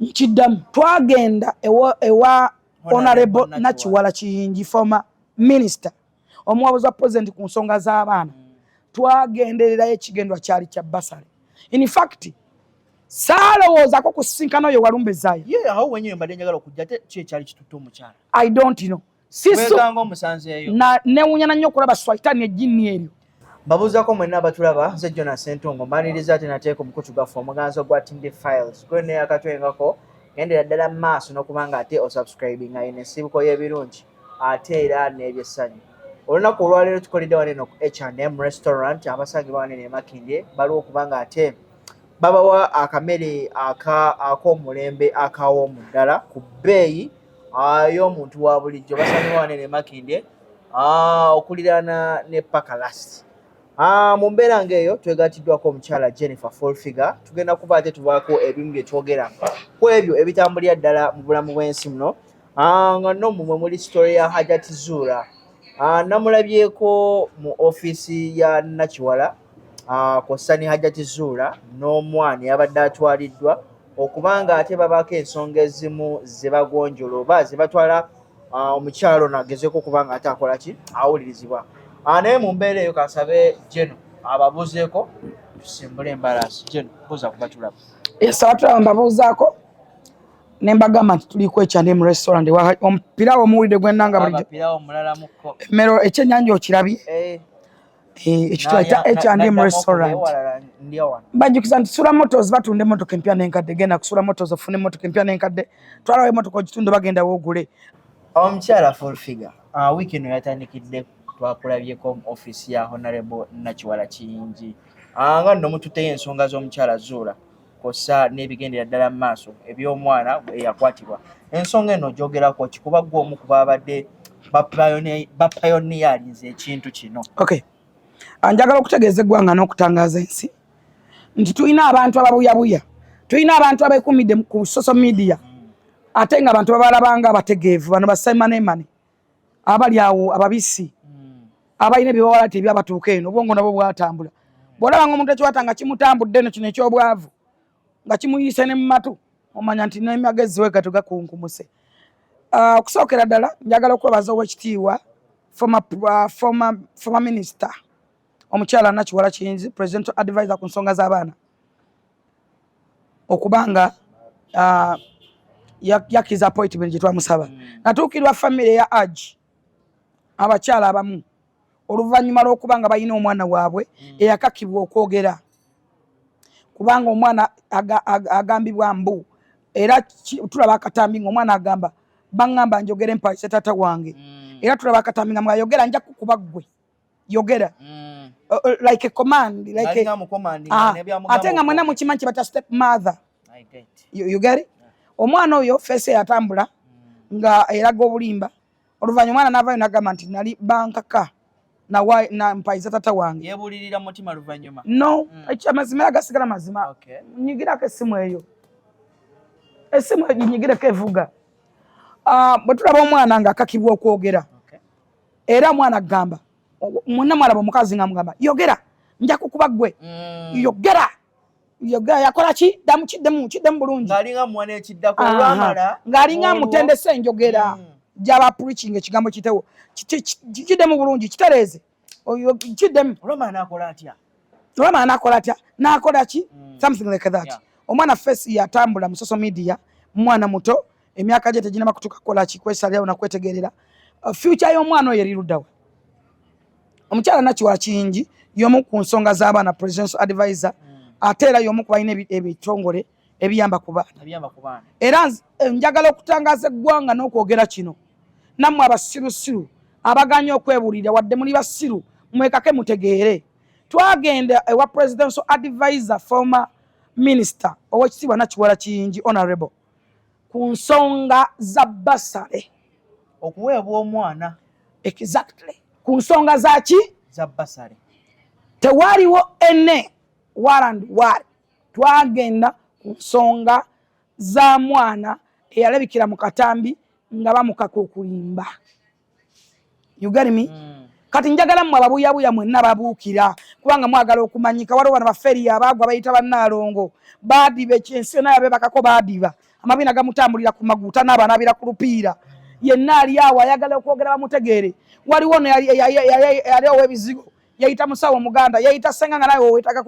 Nchiddamu twagenda ewa Honorable Nakiwala Kiyingi former minister omuwabuzi wa president ku nsonga z'abaana twagendererayo ekigendwa kyali kya basale. In fact saalowoozako kusisinkana oyo Walumbezaaya. Awo wenyewe mbadde njagala okujja ate ki ekyali kitutte omukyala? I don't know. Wekanga omusanze eyo. Newunyana nnyo okulaba swahitaani ejjinni eryo. Mbabuuzaako mwenna abatulaba nze Jona Ssentongo mbaliriza ate nateeka omukutugafu omuganzo gwa Tinde Files gwene yakatwengako gendera ddala mu maaso n'okuba nga ate osubscribinga ine ensibuko y'ebirungi ate era n'ebyessanyu. Olunaku olwaleero tukolidde wano eno ku H&M restaurant abasangibwa wano eno e Makindye baliwo okuba nga ate babawa akamere ak'omulembe akawoomu ddala ku bbeeyi y'omuntu wa bulijjo basangibwa wano eno e Makindye okuliraana ne Pakalasti. Mu mbeera ng'eyo twegaatiddwako omukyala Jennifer Fulfiga tugenda kuba ate tubaako ebimu bye twogera ku ebyo ebitambulira ddala mu bulamu bw'ensi muno nga nno mumwe muli story ya Hajjat Zurah. Namulabyeko mu ofiisi ya Nakiwala kw'ossa ne Hajjat Zurah n'omwana yabadde atwaliddwa okubanga ate babaako ensonga ezimu ze bagonjola oba ze batwala omukyalo ono agezeeko okuba nga ate akola ki awulirizibwa. Naye mu mbeera eyo kasabe Jeno ababuuzeeko tusimbule embalaasi. Jeno buuza kuba tulaba. Abatulaba mbabuuzaako ne mbagamba nti tuli ku H&M restaurant omupiraawo omuwulidde gwennanga bulijjo. Piraawo omulala mukko. Emmero ekyennyanja okirabye? Ekituyita H&M restaurant. Bajjukiza nti Sula Motors batunda emmotoka empya n'enkadde. Genda ku Sula Motors ofune emmotoka empya n'enkadde. Twalawo emmotoka ogitunde bagenda woogule. Omukyala Fulfiga wiiki eno yatandikidde twakulabyeko mu ofiisi ya Honorable Nakiwala Kiyingi nga nno mututteyo ensonga z'omukyala Zurah kw'ossa n'ebigendera ddala mu maaso eby'omwana eyakwatibwa. Ensonga eno gyogerako kikuba gwe omu ku babadde bapayoniyalinze ekintu kino. Okay. Njagala okutegeeza eggwanga n'okutangaaza ensi nti tulina abantu ababuyabuya, tulina abantu abeekumidde ku social media ate nga abantu babalabanga abategeevu bano baseemaneemane abali awo ababisi abalina bye bawala tebyabatuuka eno obwongo nabwo bwatambula. Bw'olabanga omuntu ekiwata nga kimutambudde eno kino eky'obwavu nga kimuyiise ne mu matu omanya nti n'amagezi we gato gakunkumuse. Okusookera ddala njagala okwebaza Oweekitiibwa former minister omukyala Nakiwala Kiyingi presidential advisor ku nsonga z'abaana okubanga yakiza appointment gye twamusaba. Natuukirwa famire ya Hajji abakyala abamu oluvannyuma lw'okuba nga balina omwana waabwe eyakakibwa okwogera kubanga omwana agambibwa mbu era tulaba akatambi ng'omwana agamba baŋŋamba njogere mpalise taata wange era tulaba akatambi nga mwayogera nja kukuba ggwe yogera like a command like ate nga mwena mukimanyi kibata step mother. You get it? Omwana oyo fese yatambula nga eraga obulimba oluvannyuma omwana n'avaayo n'agamba nti nali bankaka na mpayiza taata wange. Yeebulirira mutima luvannyuma? No, amazima agasigala mazima. Nyigirako essimu eyo. Essimu eyo ginyigireko evuga. Bwe tulaba omwana ng'akakibwa okwogera era omwana agamba mwonna mwalaba omukazi nga mugamba yogera nja kukuba ggwe yogera yakola ki kiddemu bulungi ng'alinga mwana ekiddako olwamala ng'alinga amutendesa enjogera gy'aba preaching ekigambo kitewo kiddemu bulungi kitereeze kiddemu. Olwamala n'akola atya n'akola ki something like that. Omwana fesi yatambula mu social media mwana muto emyaka gye teginaba kutuuka kukola ki kwesalirawo nakwetegerera future y'omwana oyo eriruddawa. Omukyala Nakiwala Kiyingi y'omu ku nsonga z'abaana presidential advisor ate era y'omu ku balina ebitongole ebiyamba ku baana. Era njagala okutangaaza eggwanga n'okwogera kino nammwe abasirusiru abaganya okwebulira wadde muli basiru mwekake mutegeere twagenda ewa presidential advisor former minister Oweekitiibwa Nakiwala Kiyingi honorable ku nsonga za basale okuweebwa omwana. Exactly. Ku nsonga zaki za basale tewaliwo enne warand war twagenda ku nsonga za mwana eyalabikira mu katambi nga bamukaka okulimba. You get me? kati njagala mmwe ababuyabuya mwenna babuukira kubanga mwagala okumanyika waliwo bano baferi abaagwa bayita bannaalongo baadiba ekyensena yabe bakako baadiba amabina gamutambulira ku maguta n'abanabira ku lupiira yenna ali awo ayagala okwogera bamutegeere waliwo ono yali ow'ebizigo yayita musawo muganda yayita senga nga nawe wetaaga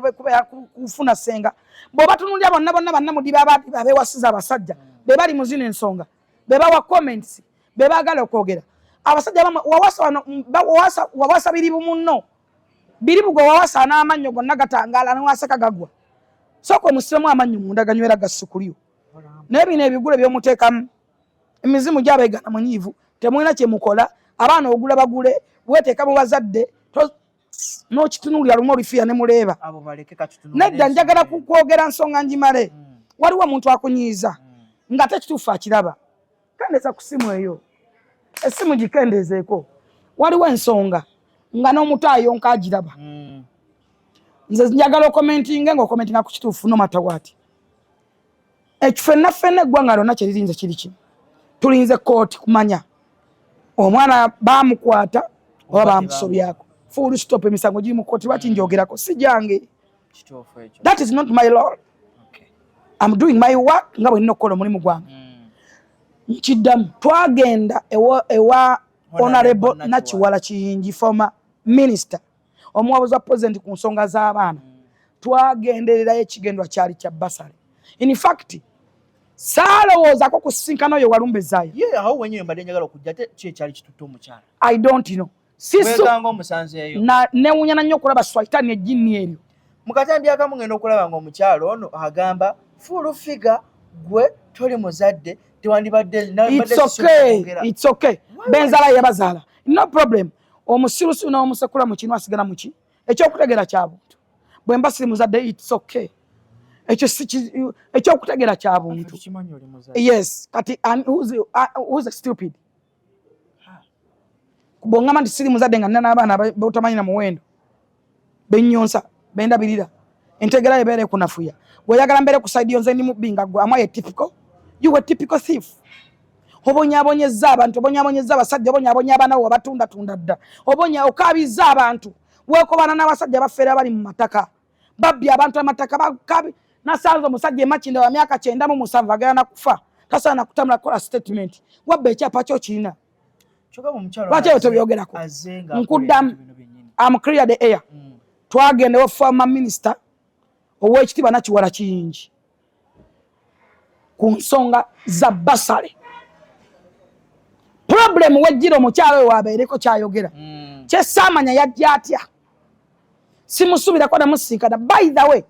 kufuna senga bw'oba tunuulira bonna bannamudiba abaadiba abeewasiza abasajja be bali mu zino ensonga be bawa comments be baagala okwogera abasajja wawasa biribu munno biribu gwe wawasa n'amannyo gonna gatangaala newasaka gagwa sooka omusiremu amannyo munda ganywera gassukulyo naye bino ebigule by'omuteekamu emizimu gyabeegana munyiivu temulina kye mukola abaana ogula bagule weteeka mu bazadde n'okitunuulira lumu olifiya ne muleeba nedda njagala kwogera nsonga njimale waliwo omuntu akunyiiza nga tekituufu akiraba kendeeza ku simu eyo esimu gikendeezeeko waliwo ensonga nga n'omuto ayonka agiraba nze njagala okomentinge ng'okomentinga ku kituufu no matter what ffenna eggwanga lyonna kyeririnze kiri kimu tulinze kooti kumanya omwana baamukwata oba baamusobyako full stop emisango giri mu kooti lwaki njogerako si gyange that is not my law I'm doing my work nga bwe nina okukola omulimu gwange nkiddamu twagenda ewa honorable Nakiwala Kiyingi former minister omuwabuzi wa president ku nsonga z'abaana twagendererayo ekigendwa kyali kya basale in fact saalowoozaako kusisinkana oyo walumbezaayo awo wenyewe mbadde njagala okujja te ki ekyali kitutte omukyala I don't know weganga omusanze eyo newunyana nnyo okulaba swahitani ejjinni eryo mu katambi akamu ngenda okulaba ng'omukyala ono agamba full figure gwe toli muzadde tewandibadde it's okay benzala yabazaala no problem omusirusiru n'omusekula mu kinu asigala mu ki ekyokutegera kya buntu bwe mba siri muzadde it's okay ekyokutegera kya buntu yes kati who's a stupid kubongama nti siri muzadde nga nina n'abaana botamanyi na muwendo bennyonsa bendabirira entegera yebeere kunafuya gweyagala mbeere ku side yonze ndi mubinga gwe amwaye typical you were typical thief obonyabonyezza abantu obonyabonyezza abasajja obonyabonya abaana bo wabatunda dda okaabiza abantu weekobana n'abasajja bafeera bali mu mataka babbye abantu amataka bakabi nasanze omusajja emakinde wa myaka 97 agenda kufa tasaana kutambula kukola statement wabba ekyapa kyo kirina lwaki eyo tebyogerako nkuddamu am clear the air twagendewo former minister ow'ekitiibwa Nakiwala Kiyingi ku nsonga za basale problem wejjira omukyalo oyo wabeereko kyayogera kyesaamanya yajja atya simusubirako namusinkana by the way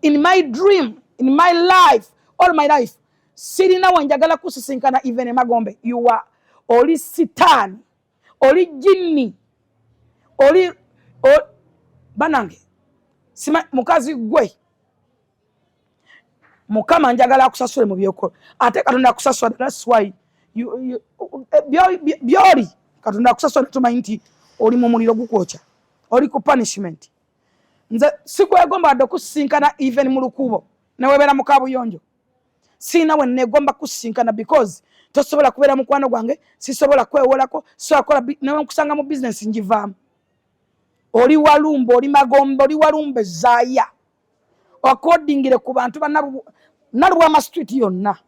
in my dream in my life all my life sirina wenjagala kusisinkana even Magombe you are oli sitaani oli jinni oli banange sima mukazi gwe mukama njagala akusasule mu byokola ate Katonda akusasula that's why byoli Katonda akusasula tumanyi nti oli mu muliro gukwokya oli ku punishment nze sikwegomba wadde okusisinkana even mu lukubo newebeera mu kabuyonjo siina we negomba kusisinkana because tosobola kubeera mukwano gwange sisobola kwewolako sokola nekusanga mu business njivaamu oli walumba oli Magombe oli walumba ezaaya accordingire ku bantu nalubwama street yonna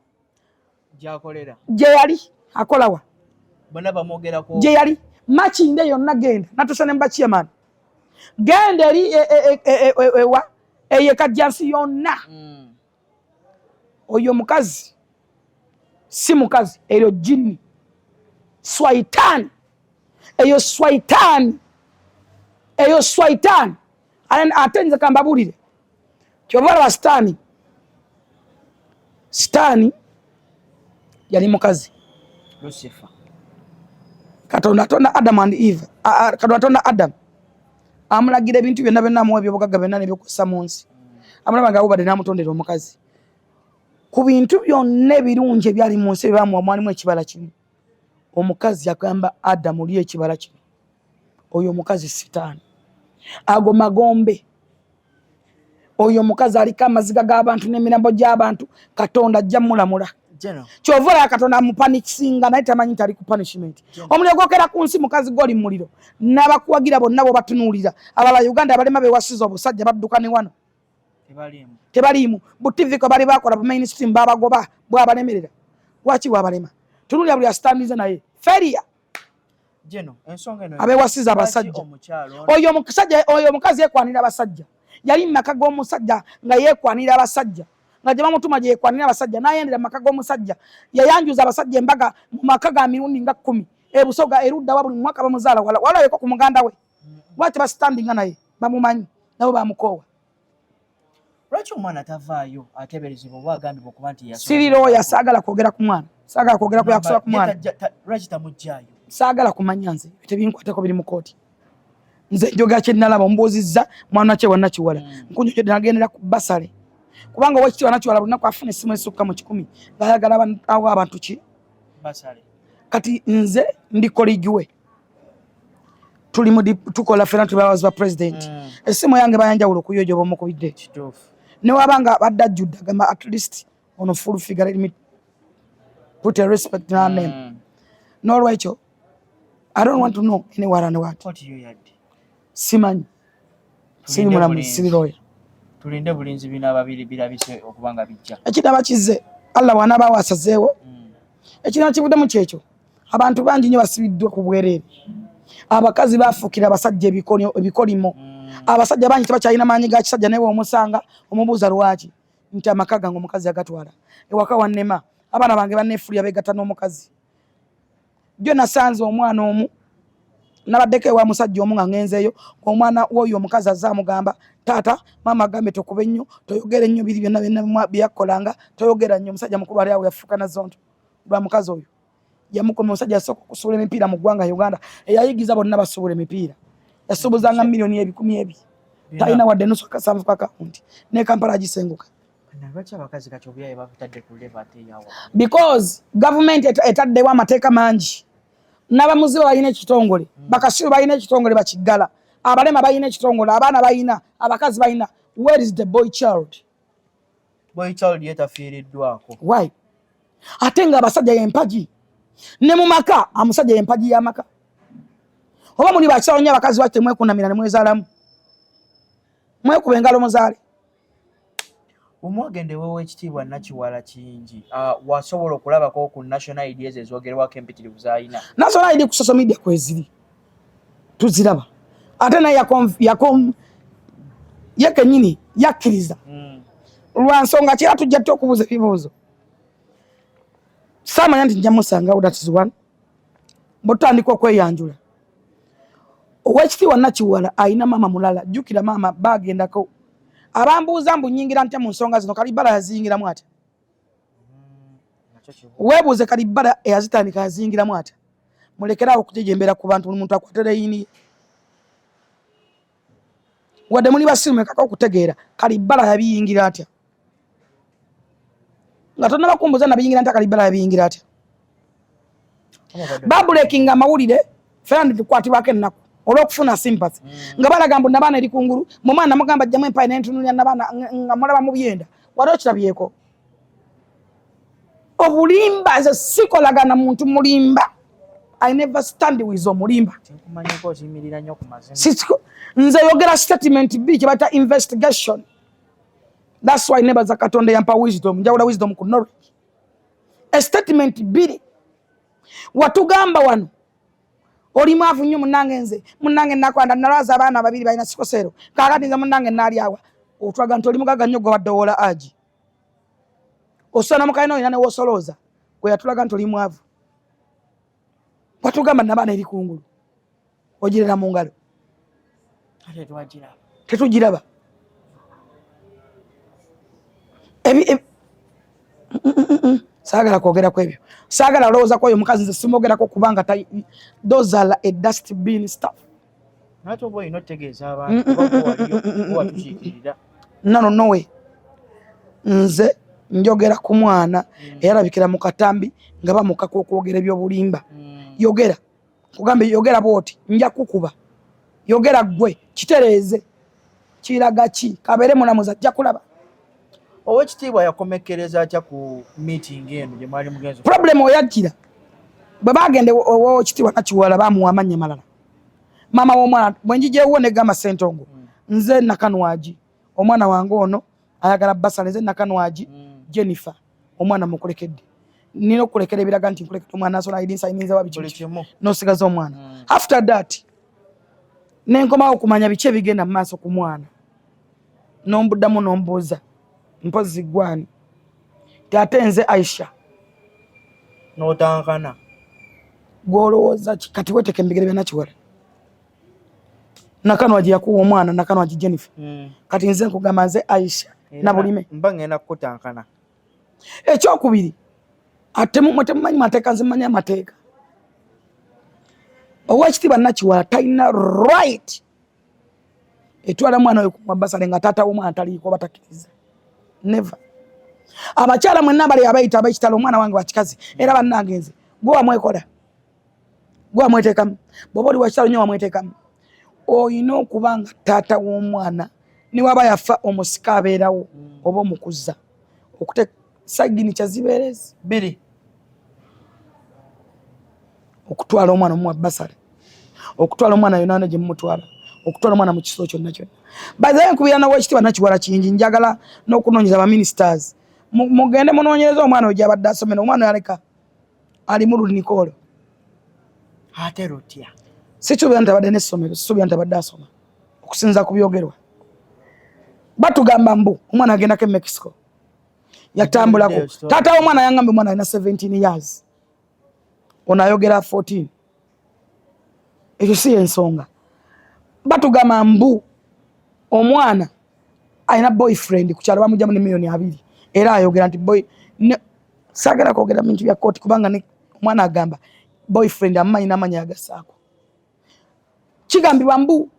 gyakolera gye yali akolawa bonna bamwogerako gye yali makinde yonna genda natusa ne mba chairman genda eri ewa eyekajjansi yonna oyo mukazi si mukazi eyo jinni swaitani eyo swaitani ate nze kambabulire kyobalaba sitaani yali mukazi Lucifer Katonda atonda Adam and Eve Katonda atonda Adam amulagira ebintu byonna byonna byobugagga byonna nebyokussa mu nsi amulaba nga abubadde n'amutondera omukazi ku bintu byonna ebirungi ebyali mu nsi byebamuwa mwalimu ekibala kimu omukazi agamba Adamu li ekibala kino oyo omukazi sitaani ago Magombe oyo omukazi aliko amaziga g'abantu n'emirambo gy'abantu Katonda ajja mulamula Kyovola Katonda mupanikisinga naye tamanyi tali ku punishment. Omuliro gwokera ku nsi mukazi goli muliro. N'abakuwagira bonna bo batunuulira. Abala Uganda abalema bewasiza obusajja badduka ne wano. Tebaliimu. Butiviko bali bakola bu mainstream babagoba bwabalemerera. Lwaki bwabalema? Tunulira buli astandize naye. Failure. Abewasiza abasajja. Oyo mukazi yekwanira abasajja. Yali maka g'omusajja nga yekwanira abasajja. Nga gye bamutuma gye yekwanira abasajja n'ayendera maka g'omusajja. Yayanjuza abasajja embaga mu maka ga mirundi nga 10. Ebusoga erudda wa buli mwaka bamuzaala wala yeko ku muganda we. Lwaki bastandinga naye bamumanyi nabo bamukoowa. Lwaki omwana tavaayo ateeberezebwa oba agambibwa okuba nti Siriro yasaagala kwogera ku mwana. Saagala kwogera ku yakusaba ku mwana. Lwaki tamujjaayo? Saagala kumanya nze tebinkwatako biri mu kooti. Nze njogera kye nnalaba ombuuzizza mwana kye wannakiwala. Nkunjogedde nagendera ku basale. Kubanga owekiti wannakiwala buli lunaku afuna essimu esukka mu 10 ng'ayagala awo abantu ki? Basale. Kati nze ndi koligi we. Tukola ffena tubawazi ba president. Essimu yange bayanjawulo okuyoja oba omukubidde. Kituufu. Ne wabanga badde ajjudde agamba at least on a full figure let me put a respect in her name. N'olwekyo I don't want to know anywhere and what. Simanyi. Siri mulamu siri lawyer. Tulinde bulinzi bina babiri birabise okubanga bijja. Ekitaba kizze Allah bwana bawasazeewo. Ekina kibudde mu kyekyo. Abantu bangi nnyo basibiddwa ku bwereere. Abakazi bafukira abasajja ebikolimo. Abasajja bangi tebakyalina maanyi ga kisajja naye omusanga omubuuza lwaki nti amaka gange omukazi agatwala. Ewaka wannema abaana bange banneefulya beegatta n'omukazi. Jjo nasanze omwana omu nabaddeko ewa musajja omu nga ngenzeeyo omwana w'oyo omukazi azze amugamba taata maama agambe tokuba ennyo toyogera ennyo biri byonna byakolanga toyogera nnyo. Omusajja mukulu ali awo yafuuka nazonto lwa mukazi oyo yamukoma omusajja yasooka okusuubula emipiira mu ggwanga Uganda eyayigiza bonna basuubula emipiira yasuubuzanga milioni 10,000 talina wadde nusu akasanvu ka akawunti ne Kampala agisenguka. Because government etaddewo amateeka mangi n'abamuzibe balina ekitongole bakasiru balina ekitongole bakiggala abalema balina ekitongole abaana balina abakazi balina. Where is the boy child? Boy child yetafiiriddwako. Why? Ate nga abasajja y'empagi ne mu maka amusajja y'empagi y'amaka. Oba muli bakisawo nnyo abakazi bati temwekunamira ne mwezaalamu mwekuba engalo muzaale. Omwagende w'ekitiibwa Nakiwala Kingi wasobola okulabako ku national ideas ezoogerwako empitirivu z'alina. National ID ku social media kweziri tuziraba ate naye yekennyini yakkiriza lwa nsonga ki era tujja tuta okubuuza ebibuuzo. Saamanya nti nja musangawo that is one bw'otandika okweyanjula. Owekitiibwa Nakiwala alina maama mulala jjukira maama baagendako abambuuza mbu nnyingira ntya mu nsonga zino Kalibbala yaziyingiramu ate. Weebuuze Kalibbala eyazitandika yaziyingiramu ate. Mulekerawo okujejembera ku bantu omuntu akwatira yini wadde muli basimekako okutegeera Kalibbala yabiyingira atya nga tonna bakumbuza nabiyingira ntya Kalibbala yabiyingira atya. Babulekinga amawulire fena tukwatibwako ennaku olw'okufuna sympathy nga balaga mbu nabaana eri kungulu mu mwana mugamba ajjamu empayi n'entunulira nabaana nga mulaba mu byenda wali okirabyeko. Obulimba nze sikolagana muntu mulimba. I never stand with omulimba. Nze yogera statement B kye bayita investigation. That's why never za Katonda yampa wisdom njawula wisdom ku knowledge. A statement B watugamba wano oli mwavu nnyo munnange nze munnange nakwanda nalwaza abaana babiri balina sikosero kakati nze munnange naali awa otwaga nti oli mugaga nnyo gwe wadde owola Hajji osona mukalina olina ne wosolooza gwe yatulaga nti oli mwavu watugamba nabaana eri kungulu ogirera mu ngalo tetugiraba. Saagala kwogera ku ebyo saagala olowooza kwoyo omukazi nze simwogerako kubanga those are a dustbin stuff. No way. Nze njogera ku mwana eyalabikira mu katambi nga bamukaka okwogera ebyobulimba. Yogera kugambe yogera bwoti nja kukuba yogera gwe kitereeze kiraga ki kabere munamuza ajja kulaba Owekitiibwa yakomekereza atya ku meeting eno gye mwali mugenzi? Problem oyajjira bwe bagende Owekitiibwa Nakiwala bamuwa amannya malala. Mama w'omwana bwenjijeewo negamba Ssentongo nze Nakanwagi omwana wange ono ayagala basale nze Nakanwagi Jennifer omwana mukulekedde nina okulekera ebiraga nti nkulekedde omwana asobola idinsayininze wabiki n'osigaza omwana. After that nenkomawo okumanya biki ebigenda mu maaso ku mwana n'ombuddamu n'ombuuza mpozi gwani ate nze Aisha n'otankana gw'olowooza kati weeteke mu bigere bya Nakiwala. Nakanwagi yakuwa omwana Nakanwagi Jennifer kati nze nkugamba nze Aisha na bulime mba ngenda kukutankana. Ekyokubiri ate mumanyi mateeka nze mmanyi amateeka. Owekitiibwa Nakiwala talina right etwala mwana we kumwa basale nga taata w'omwana taliiko batakkiriza. Never. Abakyala mwenna bali abayita ab'ekitalo omwana wange wa kikazi era bannange nze gwe wamwekola gwe wamweteekamu bw'oba oli wa kitalo nnyo wamweteekamu. Oyina okuba nga taata w'omwana ne waba yafa omusika abeerawo oba omukuza okuteeka sagini kyazibeerezi bbiri okutwala omwana omuwa basale okutwala omwana yonna gye mumutwala okutwala omwana mu kisolo kyonna kyonna. Bazaye nkubira n'Owekitiibwa Nakiwala kingi njagala n'okunoonyeza aba ministers mugende munoonyereza omwana oyo gy'abadde asomera omwana yaleka ali mu Lunikolo ate lutya sikyubira nti abadde n'essomero sisuubira nti abadde asoma okusinza ku byogerwa. Batugamba mbu omwana agendako e Mexico yatambulako taata w'omwana yangambye omwana alina 17 years ono ayogera 14. Ekyo si ensonga. Batugamba mbu omwana alina boyfriend ku kyalo bamugyamu ne $2,000,000 era ayogera nti saagala kwogera mu bintu bya kooti kubanga omwana agamba boyfriend amumanyi n'amanya agasaako. Kigambibwa mbu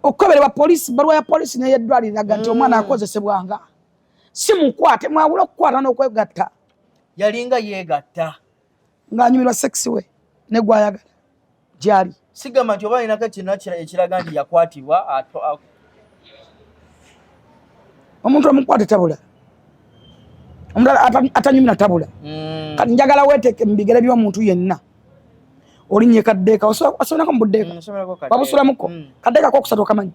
okukoberwa poliisi baluwa ya poliisi n'eyeddwaliro eraga nti omwana akozesebwanga si mukwate mwawula okukwata n'okwegatta. Yalinga yeegatta ng'anyumirwa sex we ne gwayagala gyali. Sigamba nti oba alinako ekiraga nti yakwatibwa omuntu omukwate tabula omuntu atanyumira tabula. Kati njagala weeteeke mu bigere by'omuntu yenna olinnye kaddeeka osomako mu buddeeka babusulamuko kaddeeka kokusatu okamanyi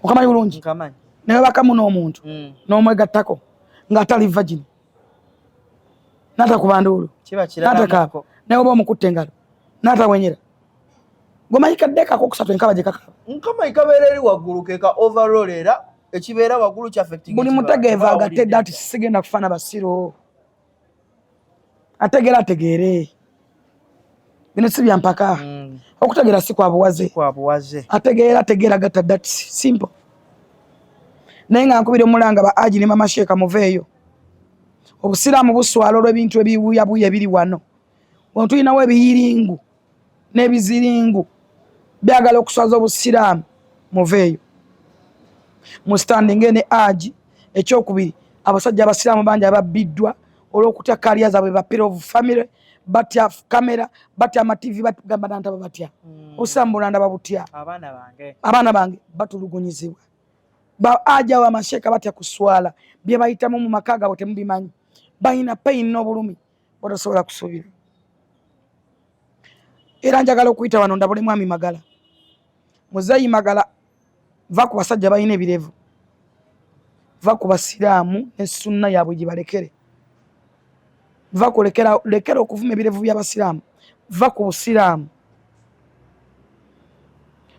okamanyi bulungi naye bakamu n'omuntu n'omwegattako ng'atali vagini n'atakuba nduulu n'atakaaba naye oba omukutte engalo n'atawenyera gomanyi kaddeeka kokusatu enkaba gye kakaba nkamanyi kabeera eri waggulu keka overall era ekibeera waggulu ky'affecting buli mutegeeva agatedde ati sigenda kufaana basiro ategeere bino si bya mpaka okutegeera si kwa buwaze ategeera gatta that simple. Naye nga nkubira omulanga ba Hajji ne mama Sheeka muveeyo obusiraamu buswala olw'ebintu ebibuyabuya ebiri wano wano tulinawo ebiyiringu n'ebiziringu byagala okuswaza obusiraamu muveeyo mustandinge ne Hajji. Ekyokubiri abasajja abasiraamu bangi ababbiddwa olw'okutya kaliya zaabwe ba pillar of family batya kamera batya amativi batugamba nantaba batya osambula ndaba butya abaana bange batulugunyizibwa Hajji wa Masheeka batya kuswala bye bayitamu mu maka gaabwe temubimanyi balina pain n'obulumi botasobola kusuubira. Era njagala okuyita wano ndabule mwami Magala muzeeyi Magala va ku basajja balina ebirevu va ku basiraamu ne sunna yaabwe gye balekere va kulekera okuvuma ebirevu by'abasiraamu va ku busiraamu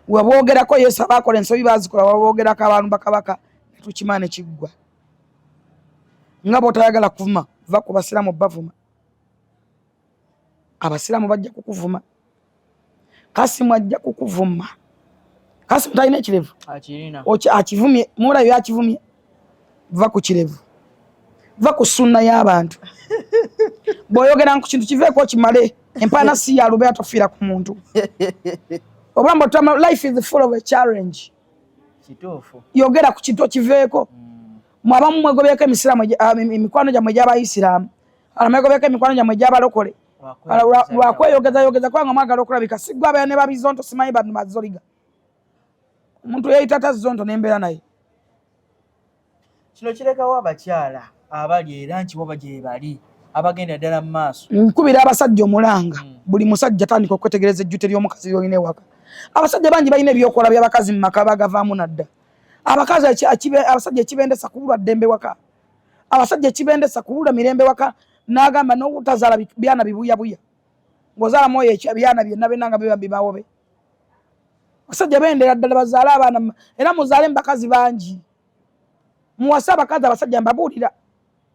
waboogerako Yesu abaakola ensobi baazikola waboogerako abantu bakabaka netukima ne kiggwa nga bw'otayagala kuvuma va ku basiraamu bavuma abasiraamu bajja kukuvuma Kasimu ajja kukuvuma Kasimu talina ekirevu akivumye muulayo yakivumye va ku kirevu va ku sunna y'abantu bw'oyogera ku kintu kiveeko kimale empaana si ya lube atofiira ku muntu obamba otama life is full of a challenge kituufu yogera ku kintu kiveeko mwabamu mwegobyeko emikwano gyammwe gy'abayisiraamu mwegobyeko emikwano gyammwe gy'abalokole lwakweyogeza kubanga mwagala okulabika siggwe abeera ne babizonto simanyi bano bazoliga omuntu yeyita tazonto nembeera naye kino kirekawo abakyala abali era nti bo bagye bali abagenda ddala mu maaso. Nkubira abasajja omulanga buli musajja tandika okwetegereza ejjute ly'omukazi ly'olina ewaka. Abasajja bangi balina ebyokola by'abakazi mu maka bagavaamu nadda. Abasajja ekibendesa kubulwa ddembe waka. Abasajja ekibendesa kubulwa mirembe waka n'agamba n'obutazaala byana bibuyabuya. Ng'ozaala mwoyo ebyana byonna byonna nga biba bibawobe. Abasajja bendera ddala bazaale abaana era muzaale mu bakazi bangi. Muwase abakazi abasajja mbabuulira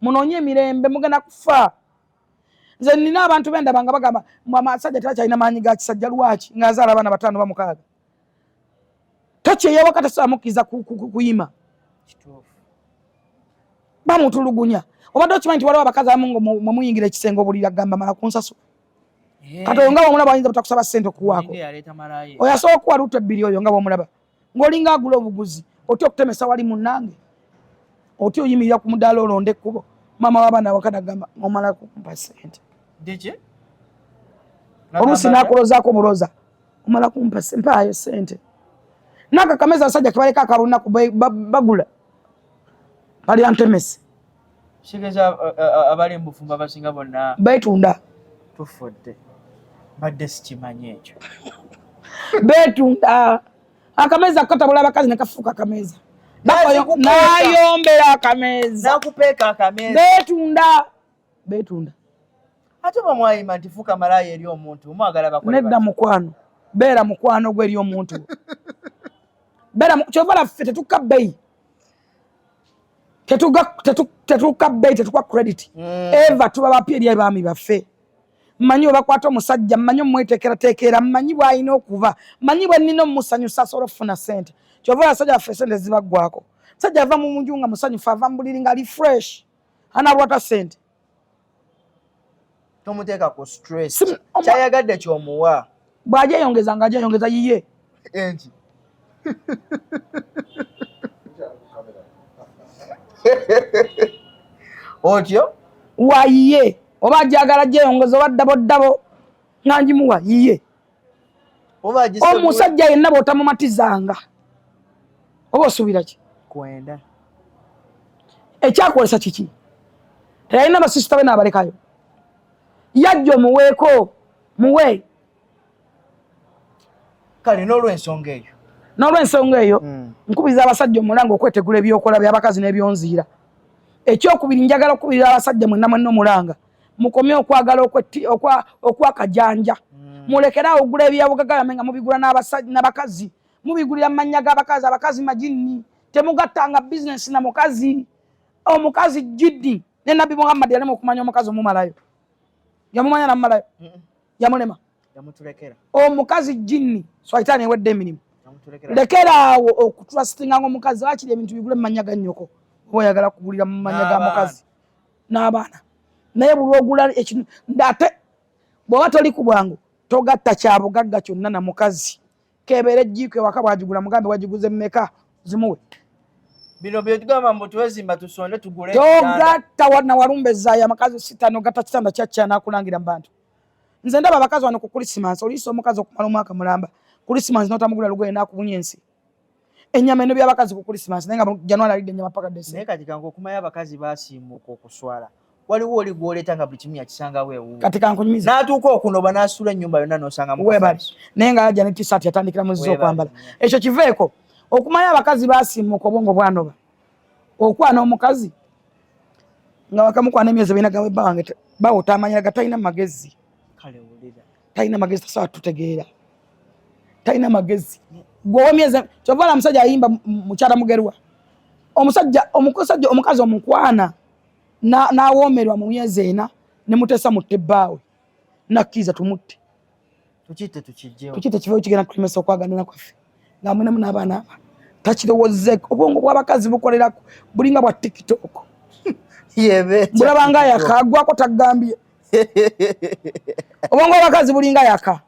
munoonye emirembe mugenda kufa. Nze nina abantu benda banga bagamba amasajja tebakyalina maanyi ga kisajja lwaki ng'azaala abaana 5 ba 6. Tokyeyewo kati amukkiriza kuyima. Bamutulugunya. Obadde okimanyi nti waliwo abakazi abamu mwe muyingira ekisenge obuliri agamba mala kunsasula. Kati oyo nga bw'omulaba ayinza butakusaba ssente okuwaako. Oyo asobola okuwa luutu 2 oyo nga bw'omulaba. Ng'olinga agula obuguzi otya okutemesa wali munnange. Otya oyimirira ku mudaala olonda ekkubo. Maama w'abaana wakati agamba omala kumpa ssente. Oluusi n'akulozaako obuloza. Omala kumpa mpaayo ssente. N'akakameza abasajja ke baleka akalunaku bagula. Bali antemese. Kigeza abali mu bufumbo abasinga bonna beetunda. Tufudde. Badde sikimanyi ekyo. Beetunda. Akameza katabula abakazi ne kafuuka akameza. Nayombera akameza. Nakupeeka akameza. Beetunda. Ate bamwayima nti fuuka malaya eri omuntu mwagala bakole. Nedda mukwano. Beera mukwano gwe eri omuntu. Kyova laffe tetukka bbeeyi. Tetukka bbeeyi tetukwa credit. Eva tuba bapya eri abaami baffe. Mmanyi bwe bakwata omusajja mmanyi omweteekerateekera mmanyi bw'alina okuba mmanyi bwe nnina omusanyusa asobola okufuna ssente. Kyova abasajja baffe ssente zibaggwako. Musajja ava mu nju nga musanyufu ava mu buliri nga ali fresh. Analwata ssente. Tomuteeka ku stress. Kyayagadde ky'omuwa. Bw'agyeyongeza ng'agyeyongeza yiye. Enki. Otyo? Wayiye. Oba ajagala gyeyongeza oba ddabo nga ngimuwa yiye. Omusajja yenna bw'otamumatizanga. Oba osuubira ki? Kwenda. Ekyakolesa kiki? Teyalina basisita be n'abalekayo. Yajja omuweeko muwe. Kale n'olw'ensonga eyo. N'olw'ensonga eyo nkubiriza abasajja omulanga okwetegula ebyokola by'abakazi n'ebyonziira. Ekyokubiri njagala okubirira abasajja mwenna omulanga mukomye okwagala okwakajanja. Mulekerawo ogula ebyabugaga nga mubigula n'abakazi. Mubigulira amannya g'abakazi, abakazi majinni. Temugattanga bizinesi na mukazi. Omukazi jiddi. Ne Nabbi Muhammad yalema okumanya omukazi omumalayo. Yamumanya namumalayo? Yamulema. Yamutulekera. Omukazi jinni. Swaitani ewedde emirimu. Lekeraawo okutrustinga ng'omukazi wakiri ebintu bigule mu mannya ga nnyoko. Oba oyagala kugulira mu mannya ga mukazi n'abaana. Naye buli ogula ekintu ate bw'oba toli ku bwangu togatta kyabugagga kyonna na mukazi. Kebeera ejjiiko ewaka bw'agigula mugambe wagiguze mmeka zimuwe. Bino bye tugamba mbu twezimba tusonde tugule. Togatta wana walumbe zaayo amakazi 6 n'ogatta kitanda kya n'akulangira mu bantu. Nze ndaba abakazi wano ku Christmas oliisa omukazi okumala omwaka mulamba. Christmas n'otamugula lugoye n'akubunya ensi. Ennyama eno by'abakazi ku Christmas naye nga January alidde ennyama paka December. Naye kati kangu okumanya abakazi baasiimuuka okuswala. Waliwo oli gw'oleeta nga buli kimu yakisangawo ewuwo. Kati kankunyumiza. N'atuuka okunoba n'asuula ennyumba yonna n'osanga mu webali. Naye nga yajja ne t-shirt yatandikira mu z'okwambala. Ekyo kiveeko. Okumanya abakazi baasiimuuka obwongo bwanoba. Okwana omukazi nga wakamukwana emyezi 4 gawe bange bawo tamanya gatalina magezi. Kale wulira. Talina magezi tasawa tutegeera. Talina magezi. Gwowe myezi kyovala musajja ayimba mukyala mugerwa. Omukazi omukwana n'awoomerwa mu myezi 4 ne mutesa mutte bbaawe. Nakkiza tumutte. Tukite kiveewo kigenda kulemesa okwaganana kwaffe. Nga mwenamu n'abaana aba. Takirowooze obwongo bw'abakazi bukolera bulinga bwa TikTok. Bulabanga yakagwako tagambye. Obwongo bw'abakazi bulinga yaka.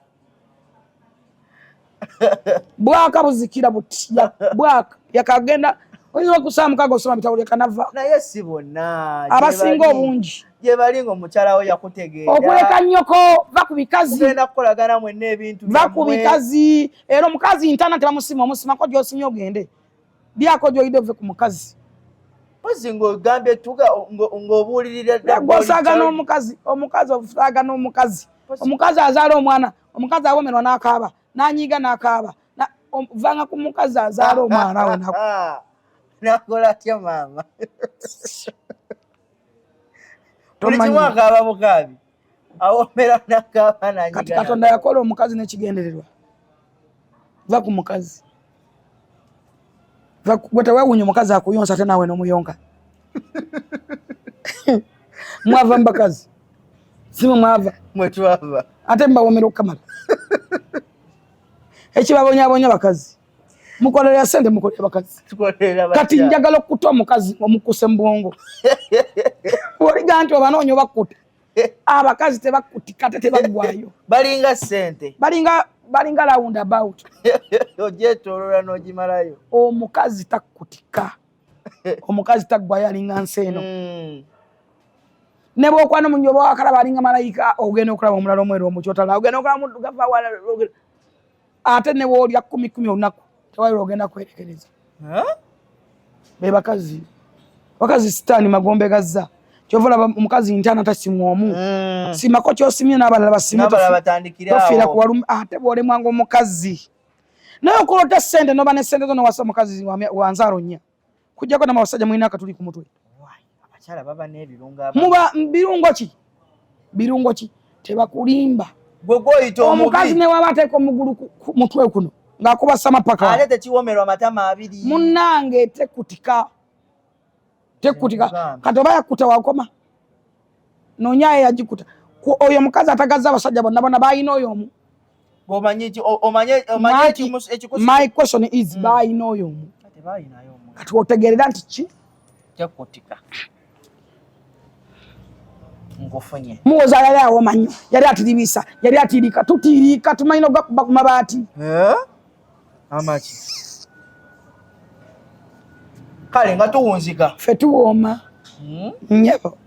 Bwaka buzikira butya. Bwaka yakagenda oyinza okusaba mukago osoma bitabo lya kanava. Naye si bonna. Abasinga obungi. Gye balinga omukyala we yakutegeera. Okuleka nnyoko va ku bikazi. Kugenda kukolagana mwenna ebintu va ku bikazi. Era omukazi ntana tebamusima omusima ko gy'osimye ogende. Byako gy'oyidde ove ku mukazi. Pozi ng'ogambye tuga ng'obuulirira gosaaga n'omukazi osaaga n'omukazi omukazi azaala omwana omukazi awomerwa n'akaaba n'anyiiga n'akaaba vanga ku mukazi azaala omwana we nakola atya maama buli kimu akaaba bukaabi awomera n'akaaba n'anyiiga kati Katonda yakola omukazi n'ekigendererwa va ku mukazi gwe tewewuunya omukazi akuyonsa ate naawe n'omuyonka mwava mbakazi simu mwava mwetwava ate mbawomera okukamala ekibabonyabonya bakazi mukolera sente mukolera bakazi kati njagala okuta omukazi omukuse mu bwongo oliga nti obanoonya obakuta abakazi tebakutika ate tebaggwayo balinga sente balinga round about ogyetoolola n'ogimalayo omukazi takutika omukazi taggwayo alinga nseeno ne bw'okwana mu njoba wakalaba alinga malayika ogenda okulaba omulala omweru omukyotala ogenda okulaba muddugavu awala ate ne bw'olya 10 olunaku tewalira ogenda kwerekereza be bakazi sitaani magombe gazza kyova olaba omukazi ntaana tasimwa omu simako kyosimye n'abalala basimu tofiira ku walumi ate bw'olemwanga omukazi naye okolota sente noba ne sente zo nowasa omukazi wanzaalo nnya kujjako n'abasajja mulina akatuli ku mutwe abakyala baba n'ebirungo muba birungo ki tebakulimba gwe gwoyita omukazi ne waba ateeka omugulu ku mutwe kuno ng'akuba samapaka ate tekiwomerwa amatama abiri munnange tekutika kati oba yakuta wakoma nonyaye yagikuta oyo omukazi atagazza abasajja bonna bayina oyo omu my question is bayina oyo omu kati otegerera nti ki tekutika ngufunye muwoza yali awoma nnyo yali atiribisa yali atirika tutiriika tumanyina ogakuba ku mabaati amaki kale nga tuwunzika ffe tuwooma nnyabo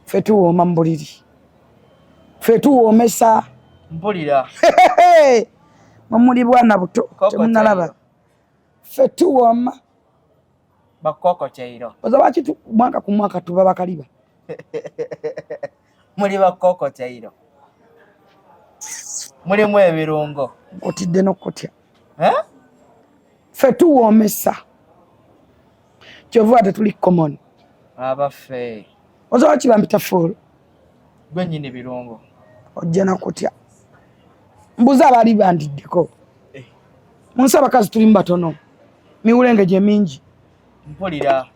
ffe tuwooma mu buliri ffe tuwoomesa mpulira mumuli bwana buto temunalaba ffe tuwooma bakokoteiro oza lwaki mwaka ku mwaka tuba bakaliba muli bakokoteiro mulimu ebirungo otidde n'okutya ffe tuwoomesa kyova tetuli common abaffe oza lwaki bampita fuulu gwe nnyini birungo ojja nakutya mbuze abaali bandiddeko munsi abakazi tulimu batono miwulenge gye mingi mpulira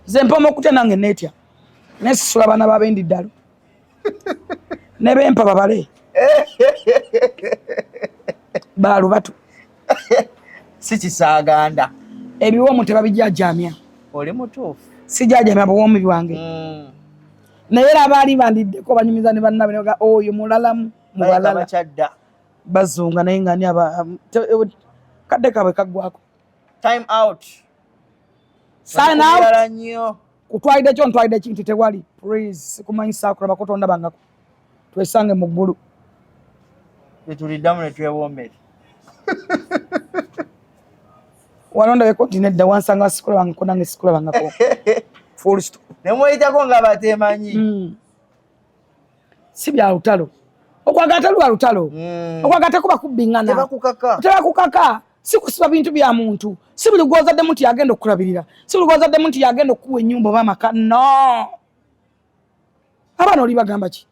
nze mpoma okutya nange neetya nesisula abaana bab'endiddalo ne bempa babale balubatu si kisaaganda ebiwoomu tebabijajamya oli mutuufu sijajamya buwoomu bwange naye era abaali bandiddeko banyumiza ne bannabe nebaga oyo mulalamu mubalala bazunga naye nga ni kadde kabwe kaggwako time out sign out kutwalidde kyo ntwalidde kintu tewali please sikumanyisa kulaba ko tonda bangako twesange mu ggulu tetuliddamu ne twewoomere walonda be kontinedda wansanga sikulabangako nange sikulabangako full stop ne mweyitako nga batemanyi si bya lutalo okwagata lwa lutalo okwagata kuba kubbingana tebakukaka si kusiba bintu bya muntu si buli gwozadde muntu yagenda okulabirira si buli gwozadde muntu yagenda okuwa ennyumba oba amaka no abaana oli bagamba ki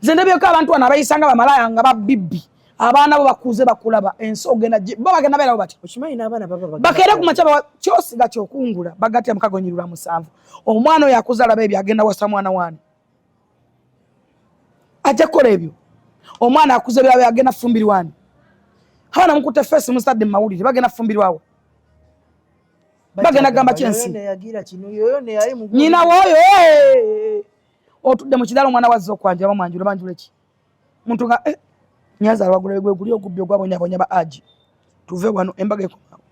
nze ndabyeko abantu bano abayisanga bamalaya nga babibbi abaana bo bakuze bakulaba ensi ogenda bo bagenda beerawo bati okimanyi n'abaana baba bakeere ku makyaba kyosiga kyokungula bagatya mukagonyirwa 7 omwana oyo akuze alaba ebyo agenda wasa mwana waani ajja kukola ebyo omwana akuze byabe agenda fumbirwani abaana mukutte fesi mustadde mu mawulire bagenda fumbirwawo bagenda gamba kyensi nyina wooyo otudde mu kidalo omwana wazza okwanjula bamwanjula banjula eki muntu nga nyaza alwagula gwe guli ogubbi ogwabonyabonya ba Hajji tuve wano embaga ekomawo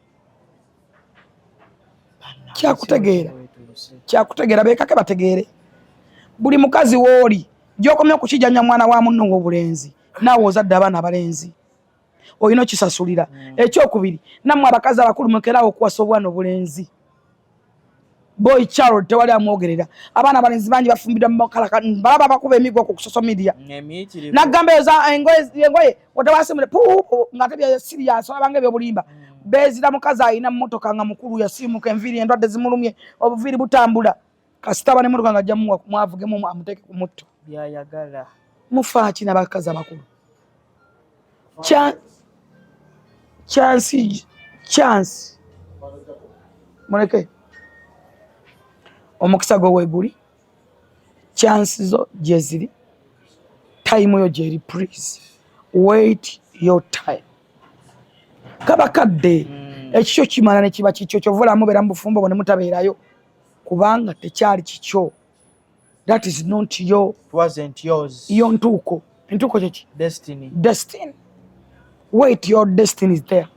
kyakutegeera beekake bategeere buli mukazi wooli gy'okomya okukijjanya mwana wa munno ng'obulenzi naawe ozadde abaana abalenzi oyino kisasulira ekyokubiri namwe abakazi abakulu mukerawo okuwasa obwana obulenzi boy child tewali amwogerera abaana abalenzi bangi bafumbidwa mu makalaka balaba bakuba emigwa ku social media nagamba eza engoye otawasimule puupu nga tebya serious abange byobulimba bezira mukazi ayina mmotoka nga mukulu yasimuka enviri endwadde zimulumye obuviri butambula kasitaba ne muruka nga ajja mwavuge mu amuteke ku mutto byayagala mufa kina bakazi abakulu chance muleke omukisa go weguli chance zo jeziri time yo jeri please wait your time kabakadde ekyo kimala ne kiba kikyo kyovula mubera mbufumbo bone mutabeerayo kubanga tekyali kikyo that is not your it wasn't yours yo ntuko kyeki destiny wait your destiny is there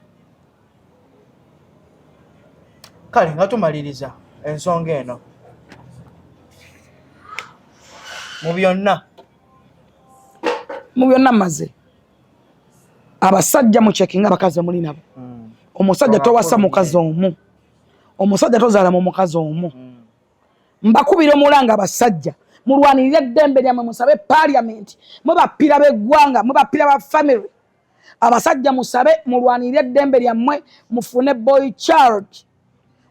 kale nga tumaliriza ensonga eno mu byonna maze abasajja mu checking abakazi muli nabo omusajja towasa mukazi omu omusajja tozaala mu mukazi omu mbakubira omulanga abasajja mulwanirire eddembe lyammwe musabe parliament mubapira b'eggwanga mubapira ba family abasajja musabe mulwanirire eddembe lyammwe mufune boy child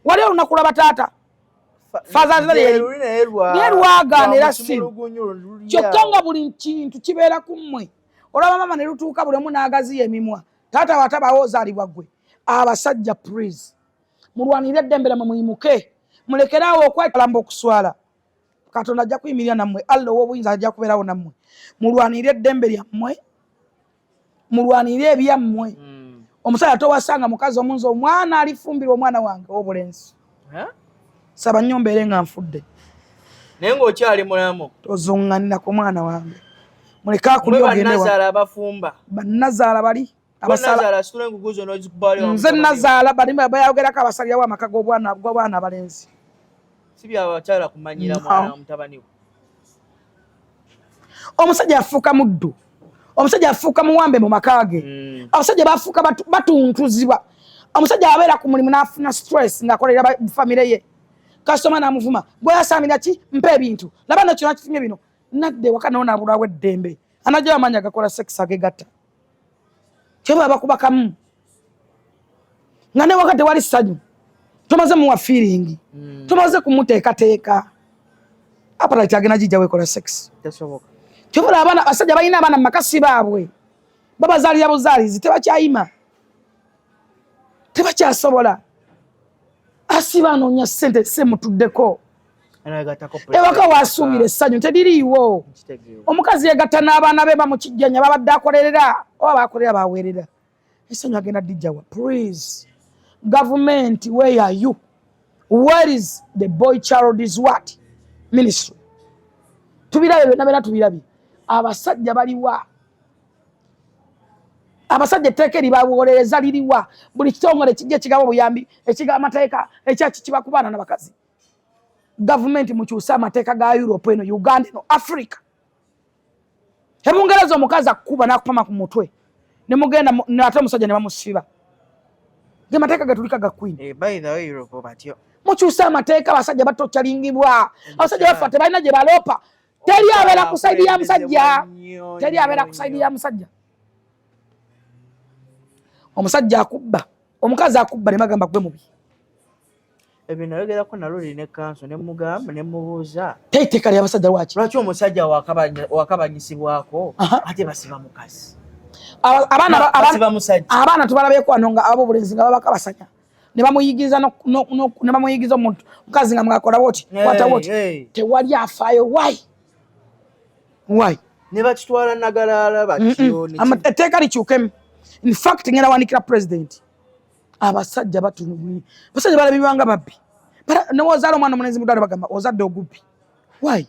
wali olunaku lwa bataata nerwagaana era siru kyokka nga buli kintu kibeera ku mmwe olaba mama ne lutuuka buli omu n'agaziya emimwa taata watabawo ozaalibwa ggwe abasajja please mulwanirire eddembe lyammwe muyimuke mulekerawo okwekalamba okuswala katonda ajja kuyimirira nammwe allah ow'obuyinza ajja kubeerawo nammwe mulwanirire eddembe lyammwe mulwanirire ebyammwe omusajja towasanga mukazi omunzi omwana alifumbirwa omwana wange ow'obulenzi saba nnyo mbeere nga nfudde naye ng'okyali mulamu tozunganira ku mwana wange muleke akulyogendewa bannazaala bali nze nazaala bali bayogerako abasalirawo amaka g'obwana abalenzi omusajja yafuuka muddu omusajja yafuuka muwambe mu maka ge abasajja bafuuka batuntuzibwa omusajja abeera ku mulimu n'afuna stress ng'akolera famire ye kasitoma n'amuvuma gwe yasaamira ki mpa ebintu laba no kino kifunye bino nadde waka nawo nabulawo eddembe anajja amaanyi agakola sex agegatta kyeba bakubakamu nga ne waka tewali ssanyu tomaze muwa feeling tomaze kumuteekateeka aparati agenda gijja wekola sex kyobula abaana abasajja balina abaana mu makasi baabwe babazaalira buzaalizi tebakyayima tebakyasobola asiba anoonya ssente semutuddeko ewaka waasuubira essanyu teririiwo omukazi yegatta n'abaana be bamukijjanya babadde akolerera oba bakolera baweerera essanyu agenda dijjawa please government where are you where is the boy child is what ministry tubirabe byonna beera tubirabye abasajja baliwa abasajja etteeka eribawolereza liriwa buli kitongole kijja kigaba obuyambi ekiga amateeka ekyaki kiba ku baana n'abakazi gavumenti mukyuse amateeka ga Europe eno Uganda eno Africa ebungereza omukazi akuba n'akupama ku mutwe ne mugenda ate omusajja ne bamusiba ge mateeka gatulika ga queen by the way Europe batyo mukyuse amateeka abasajja batochalingibwa abasajja bafa tebalina gye balopa teri abeera ku saidi ya musajja teri abeera ku saidi ya musajja omusajja akubba omukazi akubba ne bagamba gwe mubi ebyo nayogerako nalo lirina kanso ne mugamba ne mubuuza teiteeka lya basajja lwaki omusajja wakabanyisibwako ate basiba mukazi abaana tubalabyeko wano nga abo obulenzi nga babaka basanya ne bamuyigiza omuntu mukazi nga mwakola woti kwata woti tewali afaayo why ne bakitwala nagalaala batyo etteeka likyukemu in fact ngenda wanikira president abasajja batunubwi basajja balabibwanga babbi newozaala omwana omulenzi mudwale bagamba ozadde ogubbi why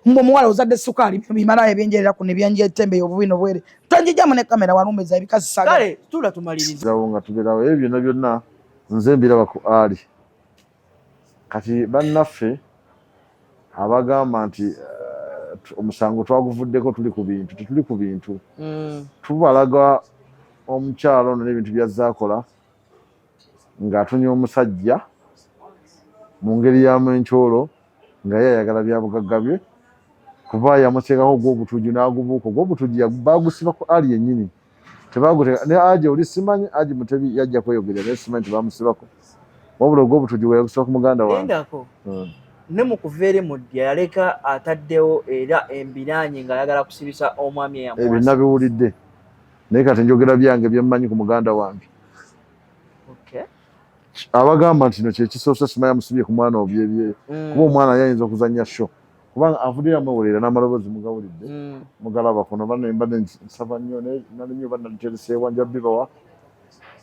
mbo muwala ozadde sukaali bimalayo ebyenjerera ku nebyanjetembe obubino bwere tonjijjamu ne kamera walumbeza ebikazi saga kale tula tumaliriza nga tugerawo ebyo byonna nze mbiraba ku ali kati bannaffe abagamba nti omusango twaguvuddeko tuli ku bintu tubalaga omukyalo ono n'ebintu byazaakola ng'atumya omusajja mu ngeri y'amenkyolo nga ye ayagala byabugagga bye kuba yamuteekako gw'obutujju n'agubuuka gw'obutujju baagusiba ku ali yennyini tebaguteeka ne Hajji oli simanyi Hajji Mutebi yajja kweyogerera naye simanyi tebamusibako wabula ogw'obutujju bwe yagusiba ku muganda wange ne mu kuva eri mu ddya yaleka ataddewo era embiraanyi ng'ayagala kusibisa omwami eyamuwasa ebyo nabiwulidde naye kati njogera byange byemmanyi ku muganda wange abagamba nti no kyekisoose simanyi amusibye ku mwana obyebye kuba omwana yayinza okuzannya sho kubanga avuddeyo amawulira n'amaloboozi mugawulidde mugalaba kuno mbadde nsaba nnyo nalinyo bannalitereseewa nja bibawa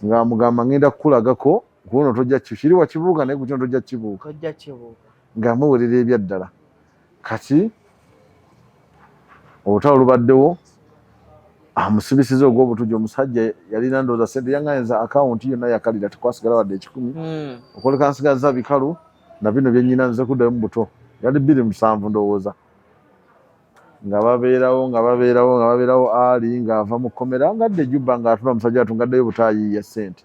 ng'amugamba ngenda kukulagako kuno tojja kiriwa kibuuka naye kukino tojja kibuuka ng'amuwulira ebyaddala kati olutalo lubaddewo amusibisiza ogw'obutujju omusajja yalina ndowooza sente yaŋŋanyiza akawunti yonna yakalira tekwasigala wadde 10 okoleka nsigaza bikalu na bino byennyina nze kuddayo mu buto yali 27 ndowooza nga babeerawo ali ng'ava mu kkomera ngadde ejjubba ng'atula omusajja atungaddeyo butaayiiya ssente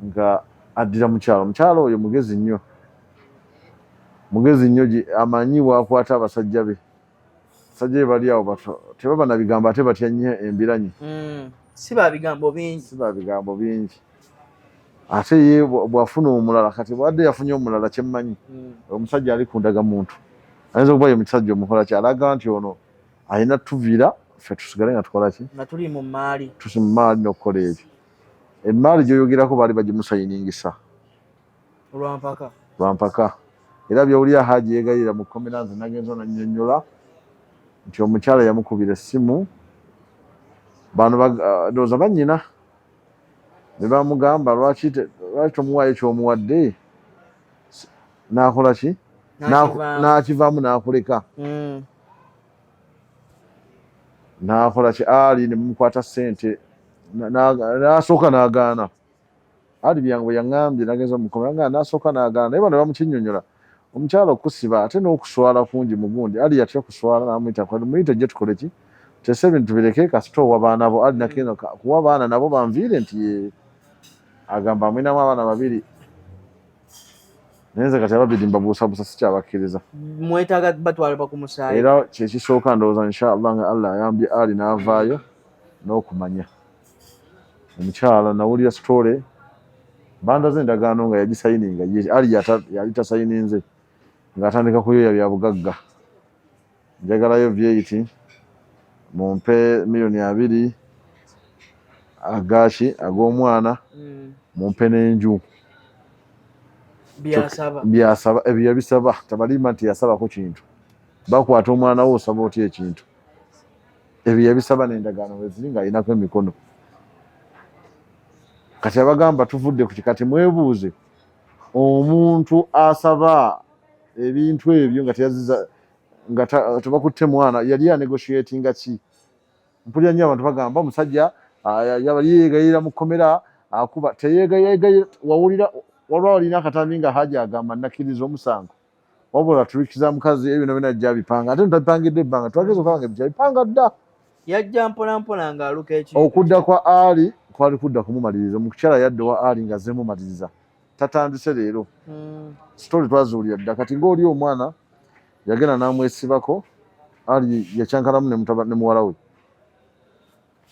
nga addira mukyalo oyo mugezi nnyo amanyi waakwata abasajja be abasajja be bali awo tebaba na bigambo ate batya nnyo embiranyi si ba bigambo bingi ate ye bw'afuna omulala kati bwadde yafunye omulala kyemmanyi omusajja ali kundaga muntu ayinza okuba ye musajja omukola ki alaga nti ono alina tuviira ffe tusigale nga tukola ki nga tuli mu maali n'okukola ebyo emaali gy'oyogerako baali bagimusayiningisa lwampaka era byowulira Hajji yeegayirira mu kkomera nze nagenza onannyonnyola nti omukyala yamukubira essimu bano ndowooza bannyina ne bamugamba lwaki tomuwaayo kyomuwadde n'akola ki n'akivaamu n'akuleka n'akola ki ali ne mumukwata ssente n'asooka n'agaana ali byangu yaŋŋambye nagenza omukomera nga n'asooka n'agaana naye bano bamukinnyonnyola omukyala okusiba ate n'okuswala kungi mu gundi ali yatya kuswala n'amuyita muyite gye tukole ki tese ebintu bireke kasita owa baana bo ali nakino kuwa baana nabo banviire nti ye agamba amwinamu abaana 2 naye nze kati ababiri mbabuusabuusa sikyabakkiriza mwetaaga batwale bakumusaayi era kyekisooka ndowooza inshallah nga Allah ayambye ali n'avaayo n'okumanya omukyala nawulira sitole bandaze endagaano nga yagisayininga ali yali tasayininze ng'atandika kuyoya byabugagga njagalayo vyeyiti mumpe $2,000,000 agaki ag'omwana mumpe n'enju byasaba ebyo yabisaba tabalima nti yasabako kintu bakwata omwana wo osaba otya ekintu ebyo yabisaba n'endagaano weziri ng'alinako emikono kati abagamba tuvudde ku kikati mwebuuze omuntu asaba ebintu ebyo nga teyaziza nga tebakutte mwana yali anegotiatinga ki mpulira nnyo abantu bagamba omusajja yeegayirira mu kkomera akuba teyeegayira wawulira waliwo alina akatambi nga Hajji agamba nakkiriza omusango wabula tulikiza mukazi ebyo byonna gyabipanga ate tabipangidde ebbanga twageza okubanga byabipanga dda yajja mpolampola ng'aluka okudda kwa Ali kwali kudda kumumaliriza omukyala yadde wa Ali nga zemumaliriza tatandise leero sitori twazuulira dda kati ng'oli omwana yagenda n'amwesibako Ali yakyankanamu ne muwala we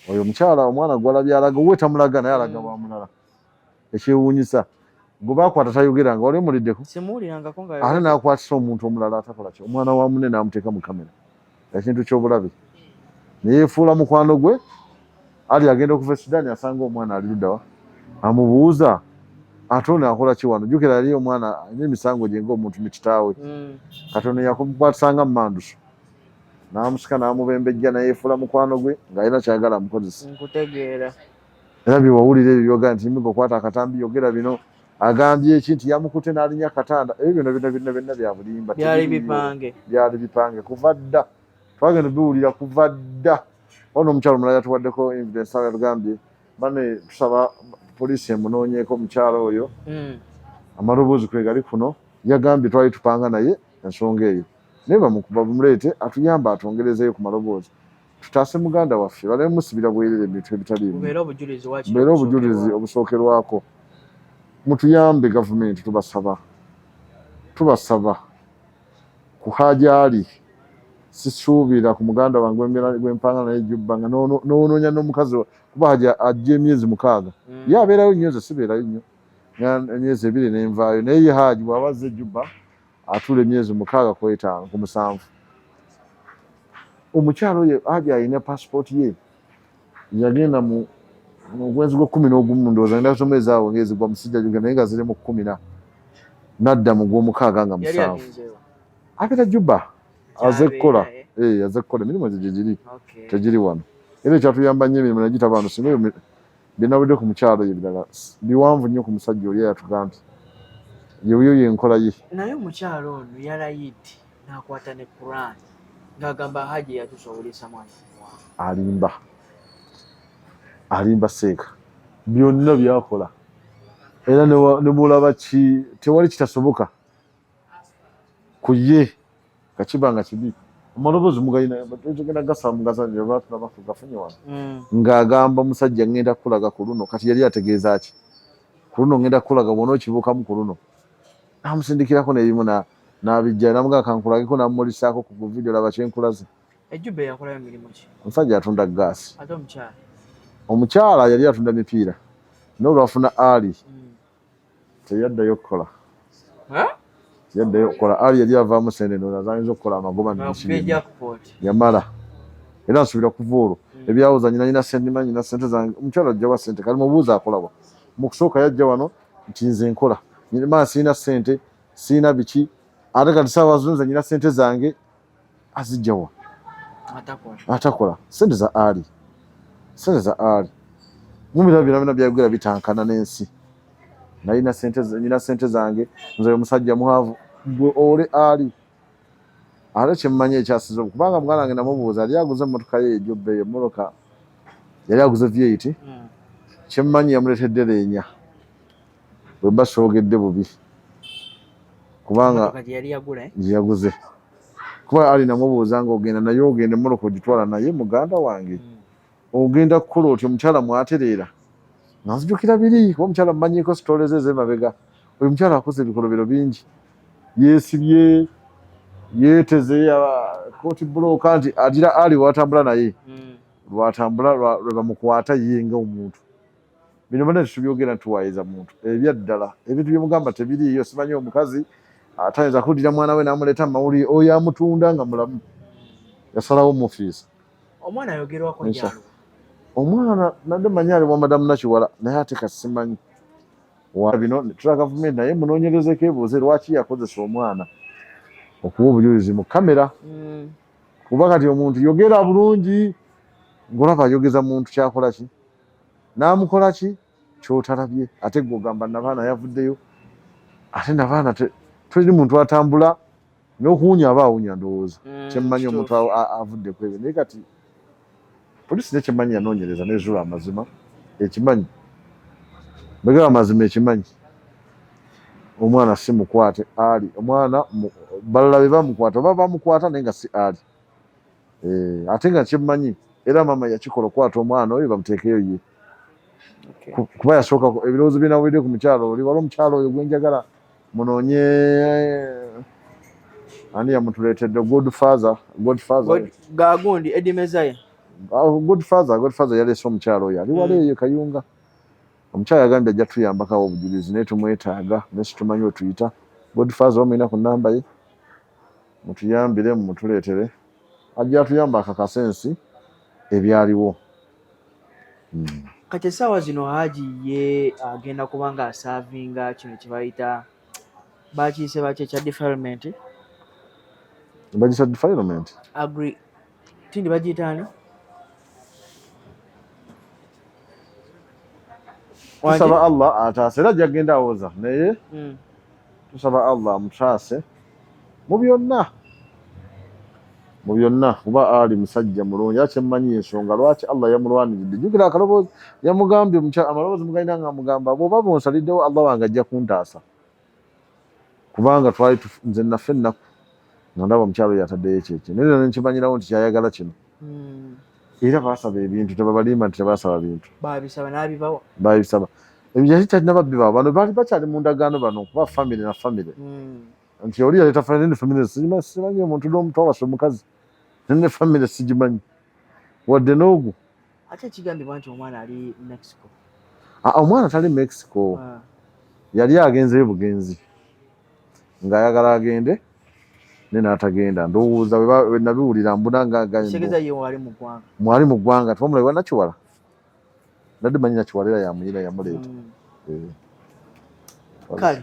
oyo omukyala omwana gwalabye alaga we tamulaga naye alaga bwamulala ekyewuunyisa gwe baakwata tayogera nga wali omuliddeko ate n'akwatisa omuntu omulala atakola ki omwana wa munne n'amuteeka mu kamera ekintu ky'obulabe ne yeefuula mukwano gwe Ali agenda okuva e Sudan asanga omwana ali luddawa amubuuza ate ono akola ki wano jjukira yali omwana alina emisango gye ng'omuntu ne kitaawe kati ono yakukwatisanga mu manduso n'amusika n'amubembejja nayeefuula mukwano gwe ng'alina kyagala amukozesa era bye wawulira ebyo byoga nti mbiga okwata akatambi yogera bino agambye eki nti yamukutte n'alinya katanda ebyo byonna bya bulimba byali bipange kuva dda twagenda biwulira kuva dda ono omukyalo omulala yatuwaddeko evidence yatugambye bane tusaba poliisi emunoonyeeko omukyalo oyo amaloboozi kwe gali kuno yagambye twali tupanga naye ensonga eyo naye bamukuba bumuleete atuyamba atongerezeeyo ku maloboozi tutaase muganda waffe baleme musibira bwerere ebintu ebitaliimu mbeera obujulizi obusookerwako mutuyambe gavumenti tubasaba ku Hajji Ali sisuubira ku muganda wange gwempanga naye Jubba nga noonoonya n'omukazi kuba Hajji ajja emyezi 6 ye abeerayo nnyo nze sibeerayo nnyo emyezi 2 n'envaayo naye ye Hajji bw'aba azze Jubba atuula emyezi 6 ku 5 ku 7 omukyalo oyo Hajji alina passport ye yagenda mu mwezi gwa 11 ndowooza ngenda kusomeza awo ngezigwa musijja Uganda naye nga ziri mu 10 nadda mu gw'omukaaga nga 7 abeera Jubba azze kukola emirimu egyo gye giri tegiri wano era ekyatuyamba nnyo emirimu negita bantu singa eyo byenawulidde ku mukyalo ye birala biwanvu nnyo ku musajja oli yatugambye yeyo yenkola ye naye omukyalo ono yalayidde n'akwata ne Quran ng'agamba Hajji yatusobozesa mwana alimba seeka byonna byakola era ne mulaba tewali kitasoboka ku ye kachibanga kibi omalobozi mugayina batugenda gasa mugazanira batulaba kugafunye wano ng'agamba musajja ngenda kulaga ku luno kati yali ategeeza ki ku luno ngenda kulaga wona okibuukamu ku luno amusindikirako n'ebimu n'abijja namugaa kankulageko namulisaako ku vidiyo laba kyenkulaze Ejjubba yakolayo emirimu ki omusajja atunda gaasi ate omukyala yali atunda mipiira n'olwafuna Ali teyaddayo kukola Ali yali avaamu sente ndowooza zayinza okukola amagoba yamala era nsubira kuva olwo ebyawuza nyina sente manyi nyina sente zange omukyala ajjawa sente kali mubuuza akolabo mu kusooka yajja wano nti nze nkola nyina siina sente siina biki ate kati saawa zino nyina sente zange azijjawa atakola sente za Ali mumira byonna byayogera bitankana n'ensi nyina sente zange nze omusajja muhaavu gwe ole Ali ate kyemmanyi ekyasiza kubanga mwana wange namubuuza yali aguze emmotoka ye Ejjubba eyo emmoloka yali aguze V8 kyemmanyi yamuleetedde leenya bwe basoogedde bubi kubanga gye yaguze kuba Ali namubuuza ng'ogenda naye ogenda emmoloka ogitwala naye muganda wange ogenda kukola otyo omukyala mwatereera nanzijukira biri kuba omukyala mmanyiiko sitole ze ez'emabega oyo mukyala akoze ebikolobero bingi yeesibye yeeteze kooti bulooka nti atira Ali watambula naye lwatambula lwe bamukwata ye nga omuntu bino bonna tetubyogera ntuwayiza muntu ebyaddala ebintu byemugamba tebiriiyo simanyi omukazi atayinza kuddira mwana we n'amuleeta mu mawulire oyo amutunda nga mulamu yasalawo mufiisa omwana ayogerwako njalo omwana nadde manyi ali wa madamu Nakiwala naye ate kasimanyi bino tula gavumenti naye munoonyerezeko ebuuze lwaki yakozesa omwana okuwa obujulizi mu kamera kuba kati omuntu yogera bulungi ng'olaba ayogeza muntu kyakola ki n'amukola ki kyotalabye ate gw'ogamba nabaana yavuddeyo ate nabaana tuli muntu atambula n'okuwunya aba awunya ndowooza kyemmanyi omuntu avudde ku ebyo naye kati polisi nekimanyi yanoonyereza n'ezuula amazima ekimanyi mbegera amazima ekimanyi omwana si mukwate Ali omwana balala be bamukwata oba bamukwata naye nga si Ali ate nga kyemmanyi era mama yakikola okwata omwana oyo bamuteekeyo ye kuba yasooka ebirowoozo bye nawulidde ku mukyalo oli wali omukyalo oyo gwenjagala munoonye ani yamutuleetedde Godfather gagundi Eddie Mezaya Godfather yaleese omukyalo oyo ali wala eyo Kayunga omukyala yagambye ajja tuyambakawo obujulizi naye tumwetaaga naye situmanyi otuyita Godfather omulina ku nnamba ye mutuyambire mumutuleetere ajja atuyamba akakasa ensi ebyaliwo kati essaawa zino Hajji ye agenda kuba nga asaavinga kino kye bayita bakiyise bakye defilement bagisa defilement agri tindi bagiyitaani tusaba Allah ataase era gyagenda awoza naye tusaba Allah amutaase mu byonna kuba Ali musajja mulungi akyemmanyi ensonga lwaki Allah yamulwaniridde jjukira akaloboozi yamugambye amaloboozi mugalina nga amugamba bw'oba bonsaliddewo Allah wange ajja kuntaasa kubanga twali nze naffe ennaku ndaba omukyalo yataddeyo ekyekyo naye nenkimanyirawo nti kyayagala kino era baasaba ebintu tebabalimba nti tebaasaba bintu babisaba n'abibawa babisaba ebyo yali talina babbibawo bano baali bakyali mu ndagaano bano kuba famire na famire nti oli yaleeta famire ne famire simanyi omuntu n'omuntu awasa omukazi ne famire sigimanyi wadde n'ogu ate kigambibwa nti omwana ali Mexico omwana tali Mexico yali agenzeyo bugenzi ng'ayagala agende ne n'atagenda ndowooza we nabiwulira mbunangategeza ye mwali mu ggwanga twamulabiwa Nakiwala nadde manyi Nakiwala era yamuyira yamuleeta kale